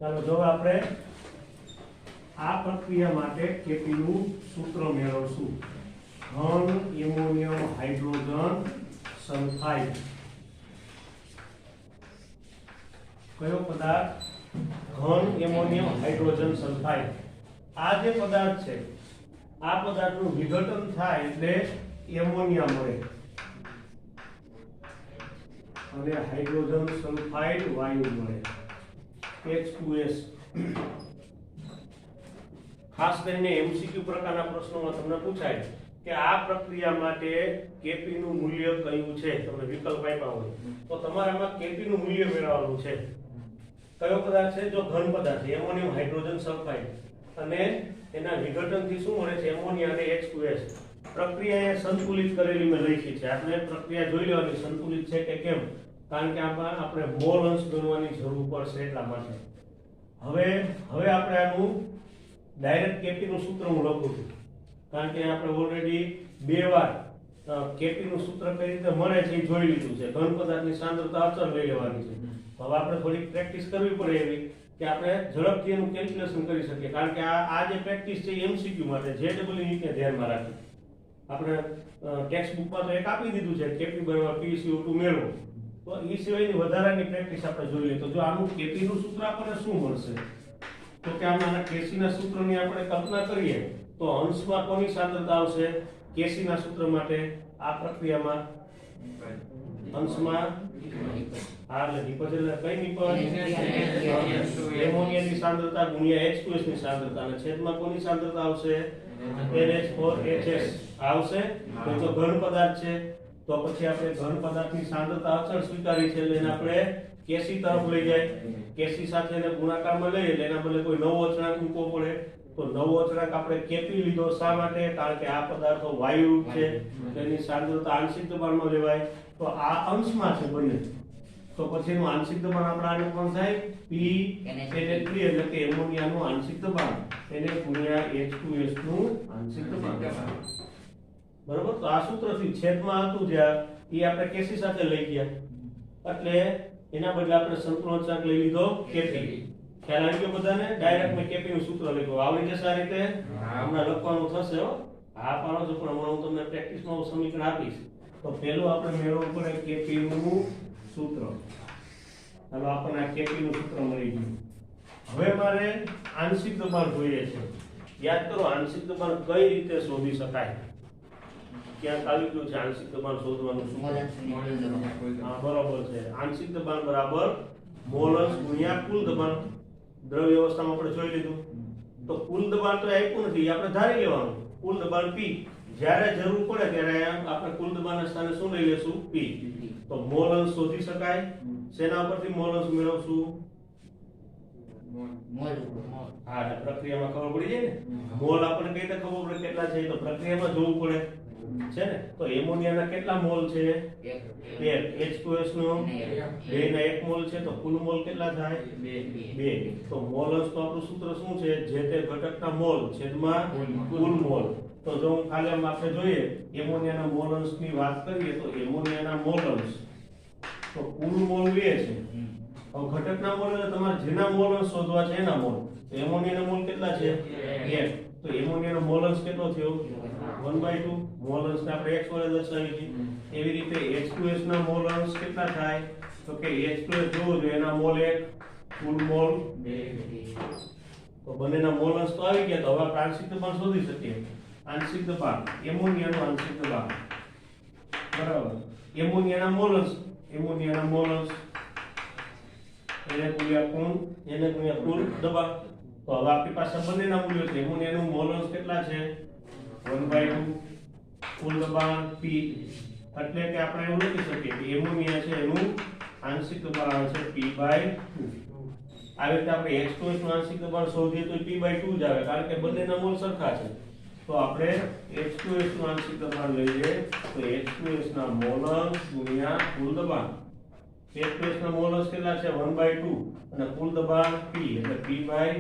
ચાલો જો આપણે આ પ્રક્રિયા માટે કેપી નું સૂત્ર મેળવશું. ઘન એમોનિયમ હાઇડ્રોજન સલ્ફાઇડ. કયો પદાર્થ? ઘન એમોનિયમ હાઇડ્રોજન સલ્ફાઇડ. આ જે પદાર્થ છે આ પદાર્થનું વિઘટન થાય એટલે એમોનિયા મળે અને હાઇડ્રોજન સલ્ફાઇડ વાયુ મળે H2S. ખાસ કરીને એમસીક્યુ પ્રકારના પ્રશ્નોમાં તમને પૂછાય કે આ પ્રક્રિયા માટે કેપી નું મૂલ્ય કયું છે. તમને વિકલ્પ આપ્યા હોય તો તમારામાં કેપી નું મૂલ્ય મેળવવાનું છે. કયો પદાર્થ છે? જો ઘન પદાર્થ છે એમોનિયમ હાઇડ્રોજન સલ્ફાઇડ અને એના વિઘટનથી શું મળે છે? એમોનિયા અને H2S. પ્રક્રિયા એ સંતુલિત કરેલી મેં લખી છે. આપણે પ્રક્રિયા જોઈ લેવાની સંતુલિત છે કે કેમ, કારણ કે આપણે મોલ અંશ ગણવાની જરૂર પડશે એટલા માટે. હવે આપણે આનું ડાયરેક્ટ કેપી નું સૂત્ર હું લખું છું, કારણ કે આપણે ઓલરેડી 2 વાર કેપી નું સૂત્ર કઈ રીતે મળે છે એ જોઈ લીધું છે. ઘન પદાર્થની સાંદ્રતા અચળ લઈ લેવાની છે. હવે આપણે થોડીક પ્રેક્ટિસ કરવી પડે એવી કે આપણે ઝડપથી એનું કેલ્ક્યુલેશન કરી શકીએ, કારણ કે આ જે પ્રેક્ટિસ છે એમસીક્યુ માટે JEE ને ધ્યાનમાં રાખી. આપણે ટેક્સ્ટ બુકમાં તો એક આપી દીધું છે કેપી બરાબર PCO2 મેળવો, તો એ સિવાયની વધારાની પ્રેક્ટિસ આપણે જોઈ લઈએ. તો જો આનું કેપી નું સૂત્ર આપણને શું મળશે? તો કે આના કેસીના સૂત્રની આપણે કલ્પના કરીએ તો અંશમાં કોની સાંદ્રતા આવશે? કેસીના સૂત્ર માટે આ પ્રક્રિયામાં અંશમાં એમોનિયાની સાંદ્રતા ગુણ્યા H2S ની સાંદ્રતા અને છેદમાં કોની સાંદ્રતા આવશે? NH4HS આવશે. તો ઘન પદાર્થ છે તો પછી આપણે ઘન પદાર્થની સાંદ્રતા અચળ સ્વીકારી છે એટલે આપણે કેસી તરફ લઈ જાય. કેસી સાથે એને ગુણાકારમાં લઈએ એટલે એના બદલે કોઈ નવો અચળાંક મૂકવો પડે. તો નવો અચળાંક આપણે કેપી લીધો. શા માટે? કારણ કે આ પદાર્થો વાયુરૂપ છે, તેની સાંદ્રતા આંશિક દબાણમાં લેવાય. તો આ અંશમાં છે બંને, તો પછી એનું આંશિક દબાણ આપણે આને પણ થાય P એટલે કે એમોનિયાનું આંશિક દબાણ એને ગુણ્યા H2S નું આંશિક દબાણ. બરોબર. તો આ સૂત્રથી છેદમાં હતું જ્યાં એ આપણે કેસી સાથે લઈ ગયા એટલે એના બદલે આપણે સંતુલન અચળાંક લઈ લીધો કેપી. ખ્યાલ આવી ગયો બધાને? ડાયરેક્ટ મેં કેપી નું સૂત્ર લખ્યું. આવડી જશે આ રીતે? હમણાં લખવાનું થશે હો. હા પાડો છો, પણ હમણાં હું તમને પ્રેક્ટિસમાં સમીકરણ આપીશ. તો પહેલું આપણે મેળવવું પડે કેપી નું સૂત્ર. હવે આપણને આ કેપી નું સૂત્ર મળી ગયું. હવે મારે આંશિક દબાણ જોઈએ છે. યાદ કરો આંશિક દબાણ કઈ રીતે શોધી શકાય? ક્યાં આવી ગયું છે આંશિક દબાણ શોધવાનું સૂત્ર? હા બરાબર છે. આંશિક દબાણ બરાબર મોલ અંશ ગુણ્યા કુલ દબાણ. દ્રવ્ય અવસ્થામાં આપણે જોઈ લીધું. તો કુલ દબાણ તો આપ્યું નથી, આપણે ધારી લેવાનું કુલ દબાણ P. જ્યારે જરૂર પડે ત્યારે આપણે કુલ દબાણના સ્થાને શું લઈ લેશું? P. તો મોલ અંશ શોધી શકાય. શેના પરથી મોલ અંશ મેળવશું? હા પ્રક્રિયામાં ખબર પડી જાય ને. મોલ આપણને કઈ રીતે ખબર પડે કેટલા છે? તો પ્રક્રિયામાં જોવું પડે છે ને. તો એમોનિયાના કેટલા મોલ છે? 1. H2S નો 2 ના 1 મોલ છે તો કુલ મોલ કેટલા થાય? 2. તો મોલ અંશ તો આપણું સૂત્ર શું છે? જે તે ઘટકના મોલ છેદમાં કુલ મોલ. તો જો ખાલી આમ આપણે જોઈએ એમોનિયાના મોલ અંશની વાત કરીએ તો એમોનિયાના મોલ અંશ તો કુલ મોલ 2 છે. હવે ઘટકના મોલ એટલે તમારે જેના મોલ અંશ શોધવા છે એના મોલ. તો એમોનિયાના મોલ કેટલા છે? 1. તો એમોનિયાનો મોલ અંશ કેટલો થયો? 1/2. મોલ અંશને આપણે x વડે દર્શાવીએ છીએ. એવી રીતે H2S ના મોલ અંશ કેટલા થાય? તો કે H2S જોવો જોઈએ એના મોલ 1, કુલ મોલ 2. તો બંનેના મોલ અંશ તો આવી ગયા. તો હવે આપણે આંશિક દબાણ શોધી શકીએ. આંશિક દબાણ એમોનિયાનું આંશિક દબાણ બરાબર એમોનિયાના મોલ અંશ એને ગુણ્યા કુલ દબાણ. તો હવે આપણી પાસે બંનેના મૂલ્યો છે. એમોનિયાનું મોલ અંશ કેટલા છે? 1/2. કુલ દબાણ P. એટલે કે આપણે એવું લખી શકીએ કે એમોનિયા છે એનું આંશિક દબાણ છે P/2. આવી રીતે આપણે H2S નું આંશિક દબાણ શોધીએ તો P/2 જ આવે, કારણ કે બંનેના મોલ સરખા છે. તો આપણે H2S નું આંશિક દબાણ લઈએ તો H2S ના મોલ અંશ ગુણ્યા કુલ દબાણ. H2S ના મોલ અંશ કેટલા છે? 1/2 અને કુલ દબાણ P એટલે P/2.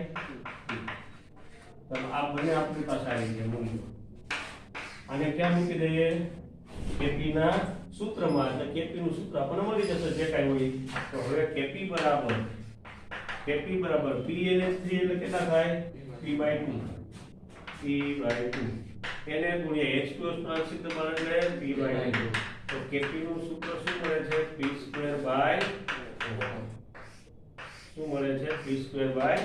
તો આ બંને આપણી પાસે આવી ગયા મૂલ્યો. આને ક્યાં મૂકી દઈએ? કેપી ના સૂત્રમાં. એટલે કેપી નું સૂત્ર આપણને મળી જશે જે કાંઈ હોય. તો હવે કેપી બરાબર Kp બરાબર PnH3 એટલે કેટલા થાય P/2 P/2 એને ગુણ્યા H2S આંશિક દબાણ એટલે P/2 તો Kp નું સૂત્ર શું મળે છે P²/4 શું મળે છે P²/4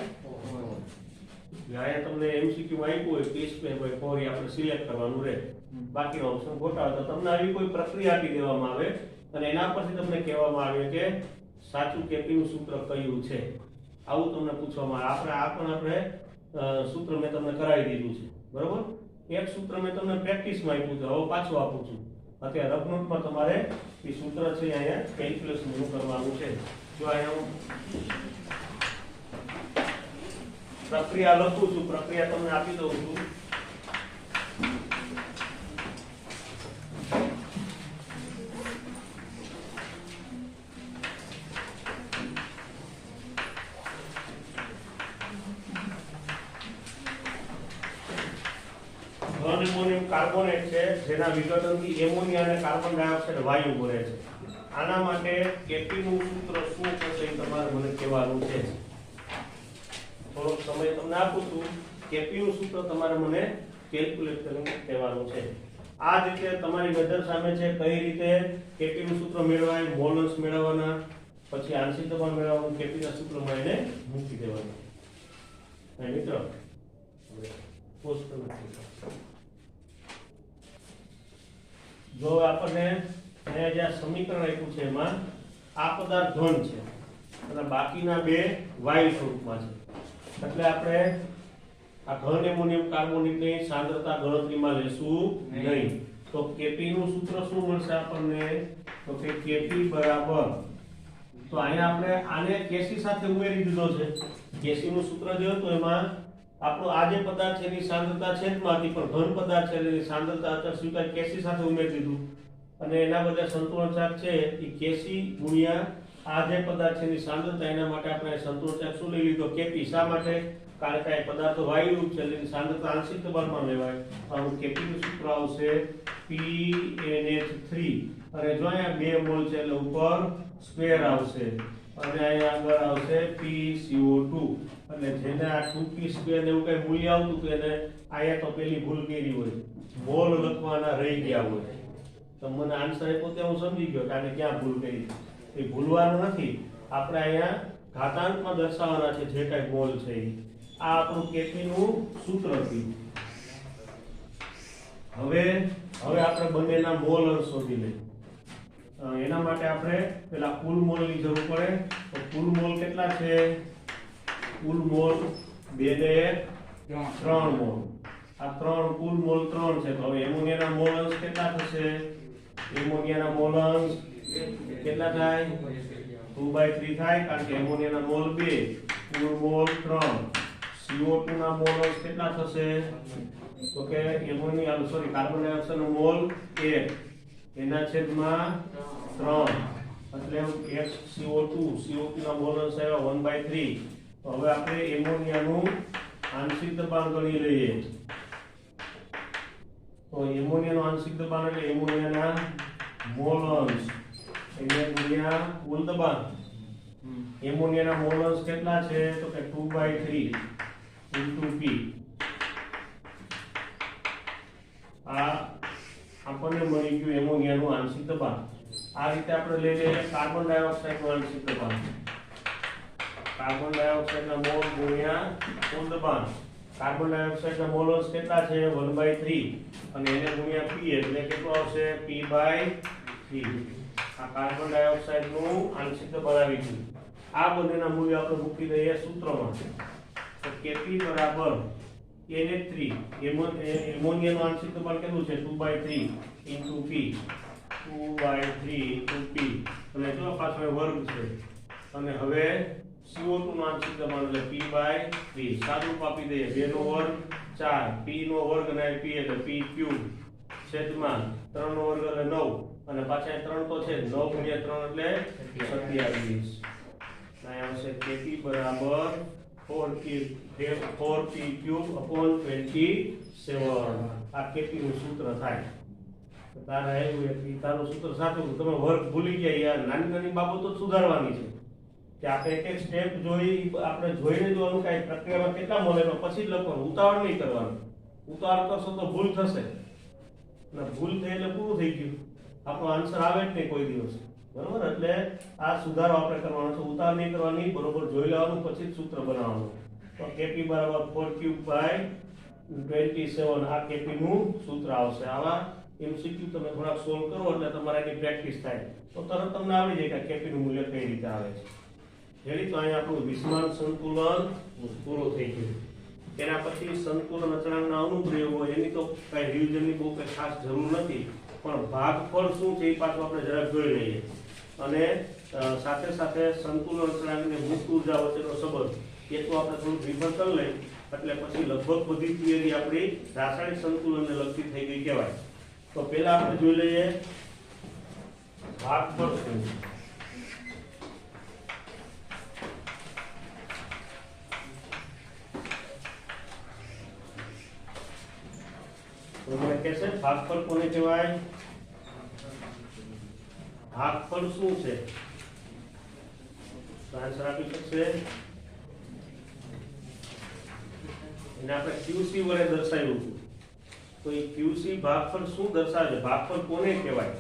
અહીંયા તમને MCQ માં આપ્યું હોય P²/4 એ આપણે સિલેક્ટ કરવાનું રહે બાકીનો ઓપ્શન ખોટા હોય તો તમને આવી કોઈ પ્રક્રિયા આપી દેવામાં આવે અને એના પરથી તમને કહેવામાં આવે કે સાચું Kp નું સૂત્ર કયું છે આવું તમને પૂછવામાં આવે આપણે સૂત્ર મેં તમને કરાવી દીધું છે બરોબર એક સૂત્ર મેં તમને પ્રેક્ટિસમાં આપ્યું છે હવે પાછું આપું છું અત્યારે રફ નોટમાં તમારે એ સૂત્ર છે અહીંયા કેલ્ક્યુલેશન કરવાનું છે જો અહીંયા હું પ્રક્રિયા લખું છું પ્રક્રિયા તમને આપી દઉં છું એમોનિયમ કાર્બોનેટ છે જેના વિઘટનથી એમોનિયા અને કાર્બન ડાયોક્સાઇડ વાયુ બને છે આના માટે Kp નું સૂત્ર શું થશે એ તમારે મને કહેવાનું છે થોડોક સમય તમને આપું છું Kp નું સૂત્ર તમારે મને કેલ્ક્યુલેટ કરીને કહેવાનું છે આ જ રીતે તમારી નજર સામે છે કઈ રીતે Kp નું સૂત્ર મેળવાય મોલન્સ મેળવવાના પછી આંશિક દબાણ મેળવવાનું Kp ના સૂત્રમાં એને મૂકી દેવાનું અહીં મિત્રો પોસ્ટ કરી જો આપણને અહીંયા જે સમીકરણ આપ્યું છે એમાં આ પદાર્થ ધન છે અને બાકીના બે વાયુ સ્વરૂપમાં છે એટલે આપણે આ ઘન એમોનિયમ કાર્બોનેટની સાંદ્રતા ગણતરીમાં લેશું નહીં તો Kp નું સૂત્ર શું મળશે આપણને તો કે Kp બરાબર તો અહીંયા આપણે આને Kc સાથે ઉમેરી દીધો છે Kc નું સૂત્ર જે હતું એમાં આપણો આ જે પદાર્થ છે એની સાંદ્રતા છેદમાંથી પણ ઘન પદાર્થ છે એની સાંદ્રતા અચળ સ્વીકાર Kc સાથે ઉમેરી દીધું અને એના બદલે સંતુલન ચાર્જ છે એ Kc ગુણ્યા આ જે પદાર્થ છે એની સાંદ્રતા એના માટે આપણે સંતુલન ચાર્જ શું લઈ લીધો Kp શા માટે કારણ કે આ પદાર્થો વાયુરૂપ છે એટલે એની સાંદ્રતા આંશિક દબાણમાં લેવાય તો આનું Kp નું સૂત્ર આવશે PnH3 અને જો અહીંયા 2 મોલ છે એટલે ઉપર સ્ક્વેર આવશે અને અહીંયા આગળ આવશે PCO2 એટલે જેને આ 2p સ્ક્વેર ને એવું કઈ મૂલ્ય આવતું તો એને અહીંયા તો પેલી ભૂલ કરી હોય મોલ લખવાના રહી ગયા હોય તો મને આન્સર આપ્યો તે હું સમજી ગયો કે આને ક્યાં ભૂલ કરી એ ભૂલવાનું નથી આપણે અહીંયા ઘાતાંકમાં દર્શાવવાના છે જે કઈ મોલ છે આ આપણું Kp નું સૂત્ર થયું હવે આપણે બંનેના મોલ અંશ શોધી લઈએ એના માટે આપણે પેલા કુલ મોલ ની જરૂર પડે તો કુલ મોલ કેટલા છે કુલ મોલ 2 ને 3 મોલ આ 3 કુલ મોલ 3 છે તો હવે એમોનિયાના મોલ અંશ કેટલા થશે એમોનિયાના મોલ અંશ કેટલા થાય 2/3 થાય કારણ કે એમોનિયાના મોલ 2 કુલ મોલ 3 CO2 ના મોલ અંશ કેટલા થશે તો કે કાર્બન ડાયોક્સાઇડ નો મોલ 1 એના છેદમાં 3 એટલે CO2 ના મોલ અંશ આવ્યા 1/3 તો હવે આપણે એમોનિયાનું આંશિક દબાણ ગણી લઈએ તો એમોનિયાનું આંશિક દબાણ એટલે એમોનિયાના મોલ અંશ એટલે ગુણ્યા કુલ દબાણ એમોનિયાના મોલ અંશ કેટલા છે તો કે 2/3 P આ આપણને મળી ગયું એમોનિયાનું આંશિક દબાણ આ રીતે આપણે લઈ લઈએ કાર્બન ડાયોક્સાઇડનું આંશિક દબાણ કાર્બન ડાયોક્સાઇડના મોલ ગુણ્યા કુલ દબાણ કાર્બન ડાયોક્સાઇડના મોલ અંશ કેટલા છે 1/3 અને એને ગુણ્યા P એટલે કેટલો આવશે P/3 આ કાર્બન ડાયોક્સાઇડનું આંશિક દબાણ આવી ગયું આ બંનેના મૂલ્ય આપણે મૂકી દઈએ સૂત્રમાં તો Kp બરાબર NH3 એમોનિયાનું આંશિક દબાણ કેટલું છે 2/3 P 2/3 P અને જો પાછો વર્ગ છે અને હવે CO2 નું આંશિક દબાણ એટલે P/3 સાદું આપી દઈએ 2 નો વર્ગ 4 P નો વર્ગ અને P એટલે P³ છેદમાં 3 નો વર્ગ એટલે 9 અને પાછા 3 તો છે 9 × 3 એટલે 27 અહીં આવશે Kp બરાબર 4p³/27 આ Kp નું સૂત્ર થાય તો તારે આવ્યું એ તારું સૂત્ર સાચું તમે વર્ગ ભૂલી ગયા યાર નાની નાની બાબતો સુધારવાની છે કે આપણે એક એક સ્ટેપ જોઈ આપણે જોઈને જોવાનું કે આ પ્રક્રિયામાં કેટલા મોલેનો પછી જ લખવાનું, ઉતાવળ નહીં કરવાનું. ઉતાવળ કરશો તો ભૂલ થશે અને ભૂલ થઈ એટલે પૂરું થઈ ગયું, આપણો આન્સર આવે જ નહીં કોઈ દિવસ. બરોબર? એટલે આ સુધારો આપણે કરવાનો છે, ઉતાવળ નહીં કરવાની, બરોબર જોઈ લેવાનું પછી જ સૂત્ર બનાવવાનું. તો KP બરાબર 4/27 આ KP નું સૂત્ર આવશે. આવા MCQ તમે થોડાક સોલ્વ કરો એટલે તમારે એની પ્રેક્ટિસ થાય તો તરત તમને આવડી જાય કે KP નું મૂલ્ય કઈ રીતે આવે છે. રેડી? તો અહીંયા આપણું વિસ્માન સંતુલન પૂરું થઈ ગયું. એના પછી સંતુલન અચળાંકના અનુપ્રયોગો, એની તો કઈ રિવિઝનની બહુ કઈ ખાસ જરૂર નથી, પણ ભાગફળ શું છે એ પાછું આપણે જરાક જોઈ લઈએ. અને સાથે સાથે સંતુલન અચળાંક અને મુક્ત ઉર્જા વચ્ચેનો સંબંધ એ તો આપણે થોડું રિફર કરી લઈએ એટલે પછી લગભગ બધી થિયરી આપણી રાસાયણિક સંતુલનને લગતી થઈ ગઈ કહેવાય. તો પહેલા આપણે જોઈ લઈએ ભાગફળ શું. તો મને કહેશે ભાગફળ કોને કહેવાય? ભાગફળ શું છે? આન્સર આપી શકશે? એને આપણે QC વડે દર્શાવ્યું હતું. તો એ QC ભાગફળ શું દર્શાવે છે? ભાગફળ કોને કહેવાય?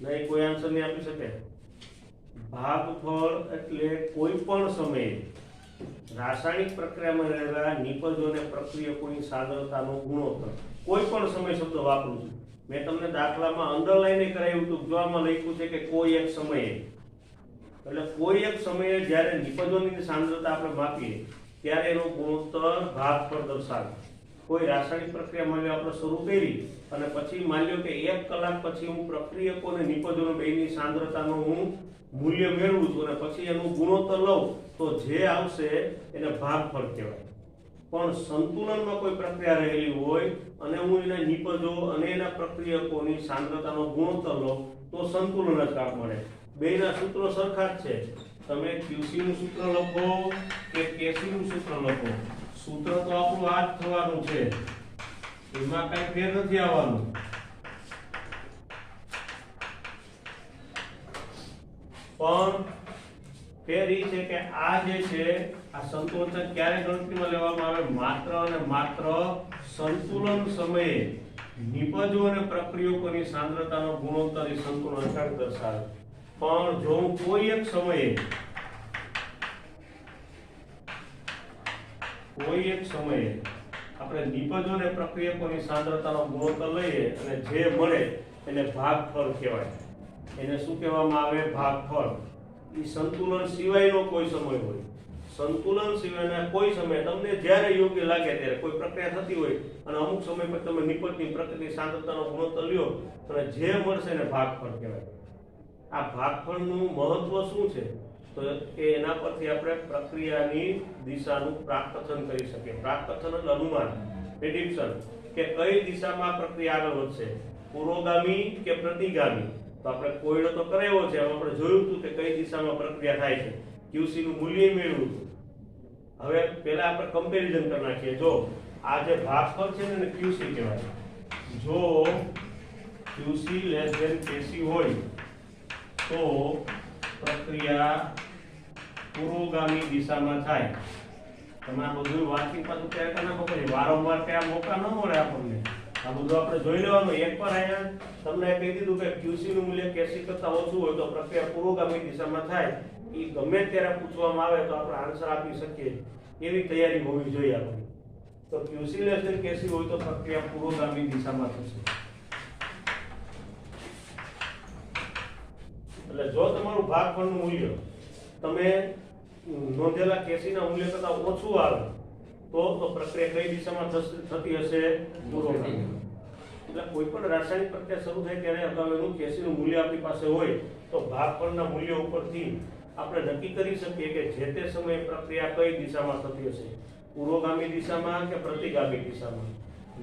નહીં, કોઈ આન્સર નહીં આપી શકે. ભાગફળ એટલે કોઈ પણ સમયે રાસાયણિક પ્રક્રિયામાં રહેલા નિપજો અને પ્રક્રિયકોની સાંદ્રતાનો ગુણોત્તર. કોઈ પણ સમય શબ્દ વાપરું છું. મેં તમને દાખલામાં અંડરલાઈન કરાવ્યું હતું, જો આમાં લખ્યું છે કે કોઈ એક સમયે, એટલે કોઈ એક સમયે જ્યારે નિપજોની સાંદ્રતા આપણે માપીએ ત્યારે એનો ગુણોત્તર ભાગફળ દર્શાવે. કોઈ રાસાયણિક પ્રક્રિયા માની આપણે શરૂ કરી અને પછી માની લો કે 1 કલાક પછી હું પ્રક્રિયકો અને નિપજોનો બેની સાંદ્રતાનું હું મૂલ્ય મેળવું છું અને પછી એનું ગુણોત્તર લઉં તો જે આવશે એને ભાગફળ કહેવાય. પણ સંતુલનમાં કોઈ પ્રક્રિયા રહેલી હોય અને હું એના નિપજો અને એના પ્રક્રિયકોની સાંદ્રતાનો ગુણોત્તર લઉં તો સંતુલન અચળાંક મળે. બેના સૂત્રો સરખા જ છે. તમે QC નું સૂત્ર લખો કે KC નું સૂત્ર લખો, સૂત્ર તો આપણું આ જ થવાનું છે, એમાં કઈ ફેર નથી આવવાનું. પણ ફેર એ છે કે આ જે છે આ સંતુલન ક્યારે ગણતરીમાં લેવામાં આવે? માત્ર અને માત્ર સંતુલન સમયે નિપજો અને પ્રક્રિયકોની સાંદ્રતાનો ગુણોત્તર એ સંતુલન અચળાંક દર્શાવે. પણ જો કોઈ એક સમયે આપણે નિપજો અને પ્રક્રિયકોની સાંદ્રતાનો ગુણોત્તર લઈએ અને જે મળે એને ભાગફળ કહેવાય. એને શું કહેવામાં આવે? ભાગફળ. એ સંતુલન સિવાયનો કોઈ સમય હોય, સંતુલન સિવાયના કોઈ સમય તમને જ્યારે યોગ્ય લાગે ત્યારે કોઈ પ્રક્રિયા થતી હોય અને અમુક સમય પર તમે નિપજની પ્રક્રિયાની સાંદ્રતાનો ગુણોત્તર લ્યો અને જે મળશે એને ભાગફળ કહેવાય. આ ભાગફળનું મહત્વ શું છે? તો એના પરથી આપણે પ્રક્રિયાની દિશાનું પ્રાકથન કરી શકીએ. પ્રાકથન એટલે અનુમાન, પ્રેડિક્શન, કે કઈ દિશામાં પ્રક્રિયા આગળ વધશે, પુરોગામી કે પ્રતિગામી. તો આપણે કોયડો તો કરાવ્યો છે, આપણે જોયું હતું કે કઈ દિશામાં પ્રક્રિયા થાય છે, QC નું મૂલ્ય મેળવ્યું હતું. હવે પહેલા આપણે કમ્પેરિઝન કરી નાખીએ. જો આ જે ભાગફળ છે ને QC કહેવાય. જો QC KC હોય તો પ્રક્રિયા પુરોગામી દિશામાં થાય. તમે આ બધું વાંચી પાછું તૈયાર કરી નાખો, પછી વારંવાર ત્યાં મોકા ન મળે આપણને. આ બધું આપણે જોઈ લેવાનું. એકવાર અહીંયા તમને કહી દીધું કે QC નું મૂલ્ય KC કરતા ઓછું હોય તો પ્રક્રિયા પુરોગામી દિશામાં થાય. એ ગમે ત્યારે પૂછવામાં આવે તો આપણે આન્સર આપી શકીએ એવી તૈયારી હોવી જોઈએ આપણી. તો QC KC હોય તો પ્રક્રિયા પુરોગામી દિશામાં થશે. એટલે જો તમારું ભાગફળનું મૂલ્ય તમે નોંધેલા KC ના મૂલ્ય કરતા ઓછું આવે તો પ્રક્રિયા કઈ દિશામાં થતી હશે? પુરોગામી. એટલે કોઈ પણ રાસાયણિક પ્રક્રિયા શરૂ થાય ત્યારે અગાઉનું KC નું મૂલ્ય આપણી પાસે હોય તો ભાગફળના મૂલ્ય ઉપરથી આપણે નક્કી કરી શકીએ કે જે તે સમયે પ્રક્રિયા કઈ દિશામાં થતી હશે, પુરોગામી દિશામાં કે પ્રતિગામી દિશામાં.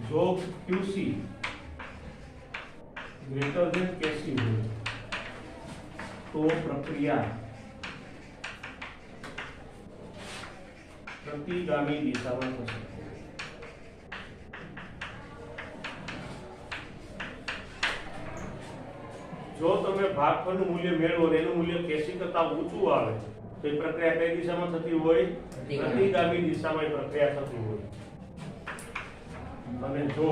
જો QC KC હોય તો પ્રક્રિયા પ્રતિગામી દિશામાં થશે. જો તમે ભાગફળનું મૂલ્ય મેળવો અને એનું મૂલ્ય કેસી કરતા ઊંચું આવે તો એ પ્રક્રિયા કઈ દિશામાં થતી હોય? પ્રતિગામી દિશામાં એ પ્રક્રિયા થતી હોય. અને જો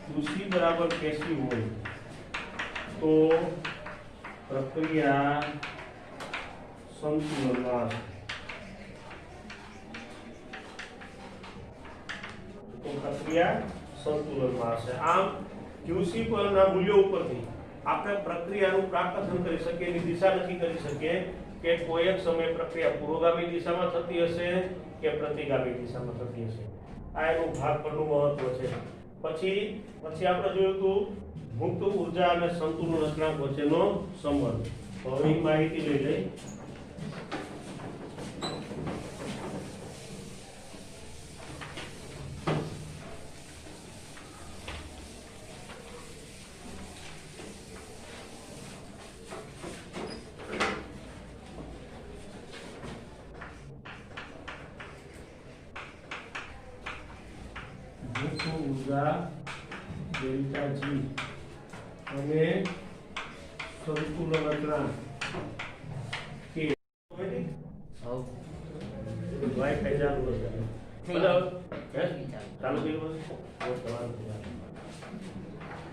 QC બરાબર કેસી હોય તો પ્રક્રિયા સંતુલનમાં હશે. તો પ્રક્રિયા સંતુલનમાં હશે. આમ QC પરના મૂલ્યો ઉપરથી આપણે પ્રક્રિયાનું પ્રાકથન કરી શકીએ, એની દિશા નક્કી કરી શકીએ કે કોઈ એક સમયે પ્રક્રિયા પુરોગામી દિશામાં થતી હશે કે પ્રતિગામી દિશામાં થતી હશે. આ એનું ભાગફળનું મહત્વ છે. પછી આપણે જોયું હતું મુક્ત ઉર્જા અને સંતુલન અચળાંક વચ્ચેનો સંબંધ. તો હવે એ માહિતી લઈ લઈએ. ઉર્જા ડેલ્ટા જી અને સંતુલન અચળાંક કે વાઈફાઈ ચાલુ હશે. બરાબર, ચાલુ કર્યું.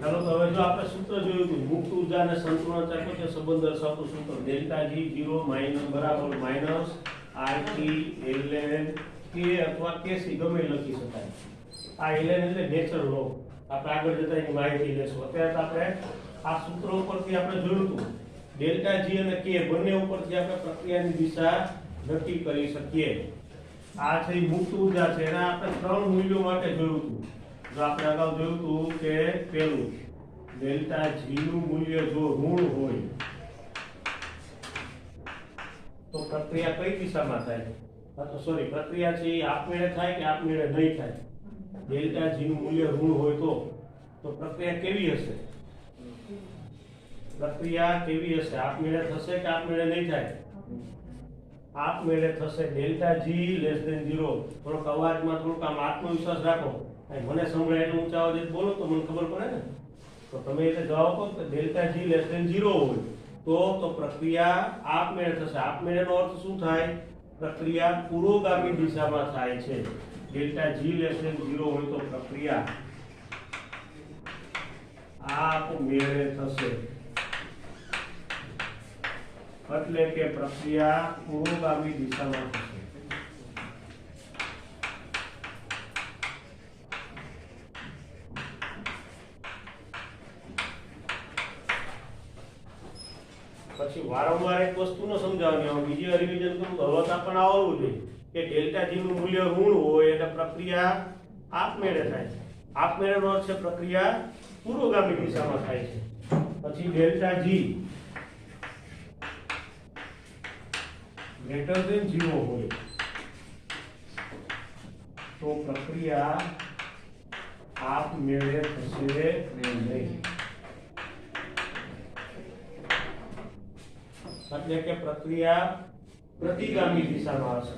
ચાલો તો હવે જો આપણે સૂત્ર જોયું હતું મુક્ત ઉર્જા અને સંતુલન અચળાંક વચ્ચે સંબંધ દર્શાવતું સૂત્ર ડેલ્ટા જી 0 બરાબર માઇનસ આરટી ln કે અથવા કેસી ગમે લખી શકાય. આ ln એટલે નેચરલ લો. આપણે આગળ જતા એની માહિતી લેશું. અત્યારે આપણે આ સૂત્ર ઉપરથી આપણે જોયું હતું ડેલ્ટા જી અને કે બંને ઉપરથી આપણે પ્રક્રિયાની દિશા નક્કી કરી શકીએ. આ છે મુક્ત ઉર્જા છે, એના આપણે ત્રણ મૂલ્યો માટે જોયું હતું. જો આપણે અગાઉ જોયું હતું કે પહેલું ડેલ્ટા જી નું મૂલ્ય જો ઋણ હોય તો પ્રક્રિયા કઈ દિશામાં થાય? પ્રક્રિયા છે એ આપમેળે થાય કે આપમેળે નહીં થાય? ડેલ્ટા જી નું મૂલ્ય ઋણ હોય તો પ્રક્રિયા કેવી હશે? પ્રક્રિયા કેવી હશે? આપમેળે થશે કે આપમેળે નહીં થાય? આપમેળે થશે. Delta G less than 0. થોડોક અવાજમાં થોડુંક આમ આત્મવિશ્વાસ રાખો. મને સંભળાય એટલે ઊંચા અવાજે બોલો તો મને ખબર પડે ને. તો તમે એટલે જવાબ આપો કે ડેલ્ટા જી લેસ ધેન 0 હોય તો પ્રક્રિયા આપમેળે થશે. આપમેળેનો અર્થ શું થાય? પ્રક્રિયા પુરોગામી દિશામાં થાય છે. ડેલ્ટા જી લેસ ધેન 0 હોય તો પ્રક્રિયા આપમેળે થશે. એટલે કે પ્રક્રિયા પુરોગામી દિશામાં થશે. પછી વારંવાર એક વસ્તુનો સમજાવવાની, બીજી વાર રિવિઝન કરું તો હવે પણ આવડવું જોઈએ કે ડેલ્ટા જી નું મૂલ્ય ઋણ હોય એટલે પ્રક્રિયા આપમેળે થાય છે. આપમેળેનો અર્થ છે પ્રક્રિયા પુરોગામી દિશામાં થાય છે. પછી ડેલ્ટા જી ગ્રેટર ધેન 0 હોય તો પ્રક્રિયા આપમેળે થશે નહીં. એટલે કે પ્રક્રિયા પ્રતિગામી દિશામાં હશે.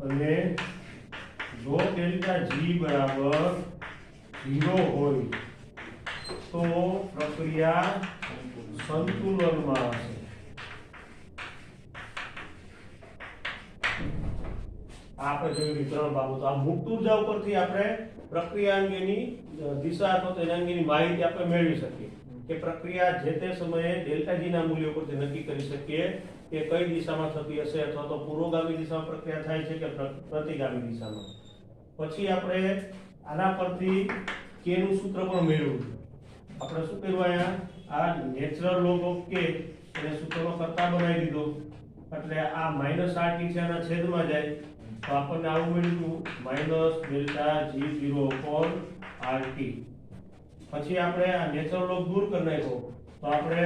અને જો ડેલ્ટા જી બરાબર 0 હોય તો પ્રક્રિયા સંતુલનમાં હશે. આપણે જોયું ત્રણ બાબતો. આ મુક્ત ઉર્જા ઉપરથી આપણે પ્રક્રિયા અંગેની દિશા અથવા તો એના અંગેની માહિતી આપણે મેળવી શકીએ કે પ્રક્રિયા જે તે સમયે ડેલ્ટા જી ના મૂલ્ય ઉપરથી નક્કી કરી શકીએ કે કઈ દિશામાં થતી હશે, અથવા તો પુરોગામી દિશામાં પ્રક્રિયા થાય છે કે પ્રતિગામી દિશામાં. પછી આપણે આના પરથી કે નું સૂત્ર પણ મેળવ્યું. આપણે શું કર્યું? અહીંયા આ નેચરલ લોગ ઓફ કે એને સૂત્રનો કરતા બનાવી દીધો. એટલે આ માઇનસ RT છે એના છેદમાં જાય તો આપણને આવું મળ્યું minus delta G0 upon RT. પછી આપણે આ નેચરલ લોગ દૂર કરી નાખ્યો તો આપણે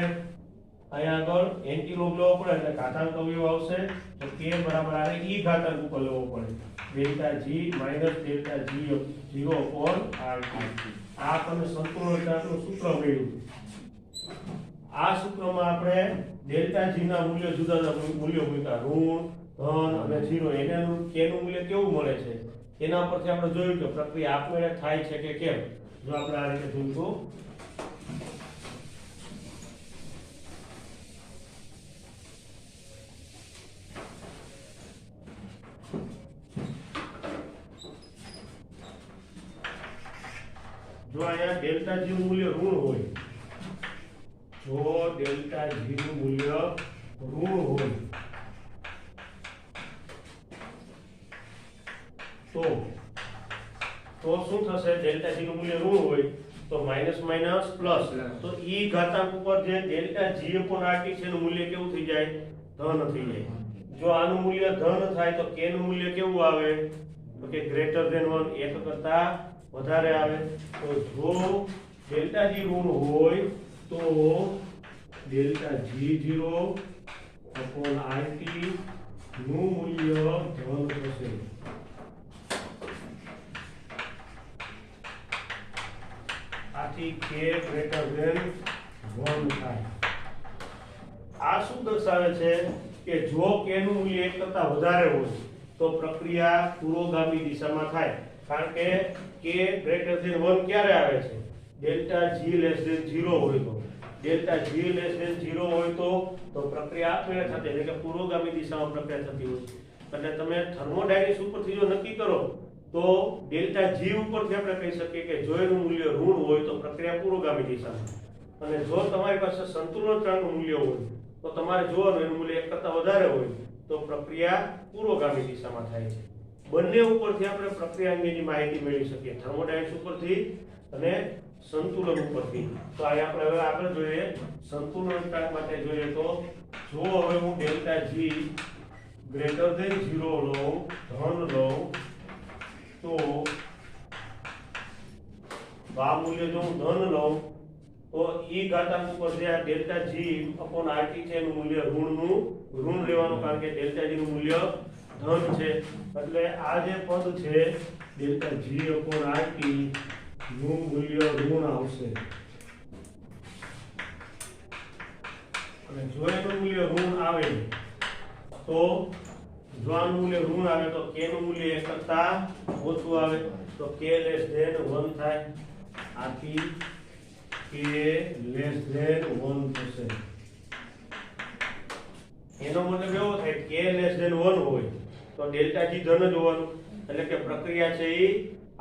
અહીંયા આગળ એન્ટી લોગ લેવો પડે એટલે ઘાતાંક અવયવ આવશે. તો k બરાબર આને e ઘાતાંક ઉપર લેવો પડે. Delta G minus delta G0 upon RT. આ આપણને સંતુલન અચળાંકનું સૂત્ર મળ્યું. આ સૂત્રમાં આપણે ડેલ્ટા જી ના મૂલ્ય જુદા જુદા મૂલ્યો મૂક્યા. ઋણ ધન અને 0 એનું k નું મૂલ્ય કેવું મળે છે એના પરથી આપણે જોયું કે પ્રક્રિયા આપમેળે થાય છે કે કેમ. જો આપણે આ રીતે જોઈશું જો અહીંયા ડેલ્ટા જી નું મૂલ્ય ઋણ હોય, જો ડેલ્ટા જી નું મૂલ્ય ઋણ હોય તો શું થશે? ડેલ્ટા જી નું મૂલ્ય ઋણ હોય તો માઈનસ માઈનસ પ્લસ, તો ઈ ઘાતાંક ઉપર જે ડેલ્ટા જી upon RT છે એનું મૂલ્ય કેવું થઈ જાય? ધન થઈ જાય. જો આનું મૂલ્ય ધન થાય તો k નું મૂલ્ય કેવું આવે? તો કે ગ્રેટર ધેન 1, એક કરતા વધારે આવે. તો જો ડેલ્ટા જી ઋણ હોય તો ડેલ્ટા G0 upon RT નું મૂલ્ય ધન થશે. આથી k ગ્રેટર ધેન 1 થાય. આ શું દર્શાવે છે કે જો k નું મૂલ્ય 1 કરતા વધારે હોય તો પ્રક્રિયા પુરોગામી દિશામાં થાય. કારણ કે k ગ્રેટર ધેન 1 ક્યારે આવે છે? ડેલ્ટા g લેસ ધેન 0 હોય તો. ડેલ્ટા g લેસ ધેન 0 હોય તો પ્રક્રિયા આપમેળે થતી, એટલે કે પુરોગામી દિશામાં પ્રક્રિયા થતી હોય. એટલે તમે થર્મોડાયનેમિક્સ ઉપરથી જો નક્કી કરો તો ડેલ્ટા g ઉપરથી આપણે કહી શકીએ કે જો એનું મૂલ્ય ઋણ હોય તો પ્રક્રિયા પુરોગામી દિશામાં, અને જો તમારી પાસે સંતુલન અચળાંકનું મૂલ્ય હોય તો તમારે જોવાનું એનું મૂલ્ય 1 કરતા વધારે હોય તો પ્રક્રિયા પુરોગામી દિશામાં થાય છે. બંને ઉપરથી આપણે પ્રક્રિયા અંગેની માહિતી મેળવી શકીએ, થર્મોડાયનેમિક્સ ઉપરથી અને સંતુલન ઉપરથી. તો આ આપણે હવે આગળ જોઈએ સંતુલન અચળાંક માટે જોઈએ તો જો હવે હું ડેલ્ટા g ગ્રેટર ધેન 0 લઉં, ધન લઉં, તો આ મૂલ્ય જો હું ધન લઉં તો ઈ ઘાતાંક ઉપર જે આ ડેલ્ટા g upon RT છે એનું મૂલ્ય ઋણ લેવાનું, કારણ કે ડેલ્ટા g નું મૂલ્ય ધન છે. એટલે આ જે પદ છે ડેલ્ટા g upon RT નું મૂલ્ય ઋણ આવશે. અને જો એનું મૂલ્ય ઋણ આવે તો જો આનું મૂલ્ય ઋણ આવે તો k નું મૂલ્ય 1 કરતા ઓછું આવે તો k લેસ ધેન 1 થાય. આથી k લેસ ધેન 1 થશે. એનો મતલબ એવો થાય k લેસ ધેન 1 હોય તો ડેલ્ટા g ધન જ હોવાનું, એટલે કે પ્રક્રિયા છે એ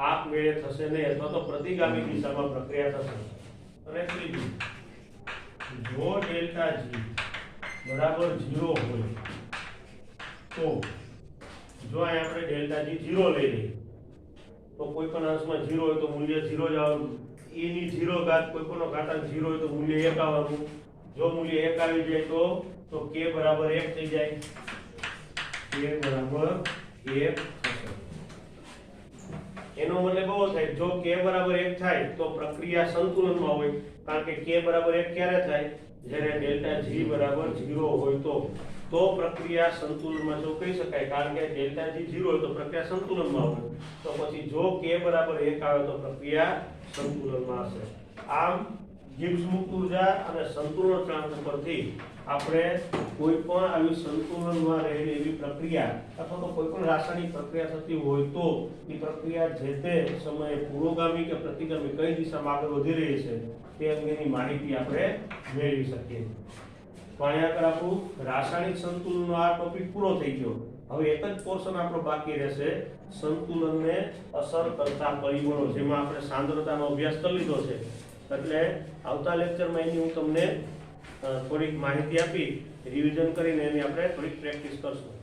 આપમેળે થશે નહીં, અથવા તો પ્રતિગામી દિશામાં પ્રક્રિયા થશે. અને ત્રીજું, જો ડેલ્ટા g બરાબર 0 હોય તો જો અહીં આપણે ડેલ્ટા g 0 લઈ લઈએ તો કોઈ પણ અંશમાં 0 હોય તો મૂલ્ય 0 જ આવવાનું. e ની 0 ઘાત કોઈ પણ ઘાતાંક 0 હોય તો મૂલ્ય 1 આવવાનું. જો મૂલ્ય 1 આવી જાય તો k બરાબર 1 થઈ જાય. k બરાબર 1 થશે. એનો મતલબ એવો થાય જો k બરાબર 1 થાય તો પ્રક્રિયા સંતુલનમાં હોય, કારણ કે k બરાબર 1 ક્યારે થાય? જ્યારે ડેલ્ટા g બરાબર 0 હોય તો પ્રક્રિયા સંતુલનમાં જો કહી શકાય, કારણ કે ડેલ્ટા g 0 હોય તો પ્રક્રિયા સંતુલનમાં હોય. તો પછી જો k બરાબર 1 આવે તો પ્રક્રિયા સંતુલનમાં હશે. આમ ગિબ્સ મુક્ત ઉર્જા અને સંતુલન અચળાંક પરથી આપણે કોઈ પણ આવી સંતુલનમાં રહેલી એવી પ્રક્રિયા અથવા તો કોઈ પણ રાસાયણિક પ્રક્રિયા થતી હોય તો એ પ્રક્રિયા જે તે સમયે પુરોગામી કે પ્રતિગામી કઈ દિશામાં આગળ વધી રહી છે તે અંગેની માહિતી આપણે મેળવી શકીએ. તો અહીંયા આગળ આપણું રાસાયણિક સંતુલનનો આ ટોપિક પૂરો થઈ ગયો. હવે એક જ પોર્શન આપણો બાકી રહેશે સંતુલનને અસર કરતા પરિબળો, જેમાં આપણે સાંદ્રતાનો અભ્યાસ કરી લીધો છે. એટલે આવતા લેક્ચરમાં એની હું તમને થોડીક માહિતી આપી રિવિઝન કરીને એની આપણે થોડીક પ્રેક્ટિસ કરશું.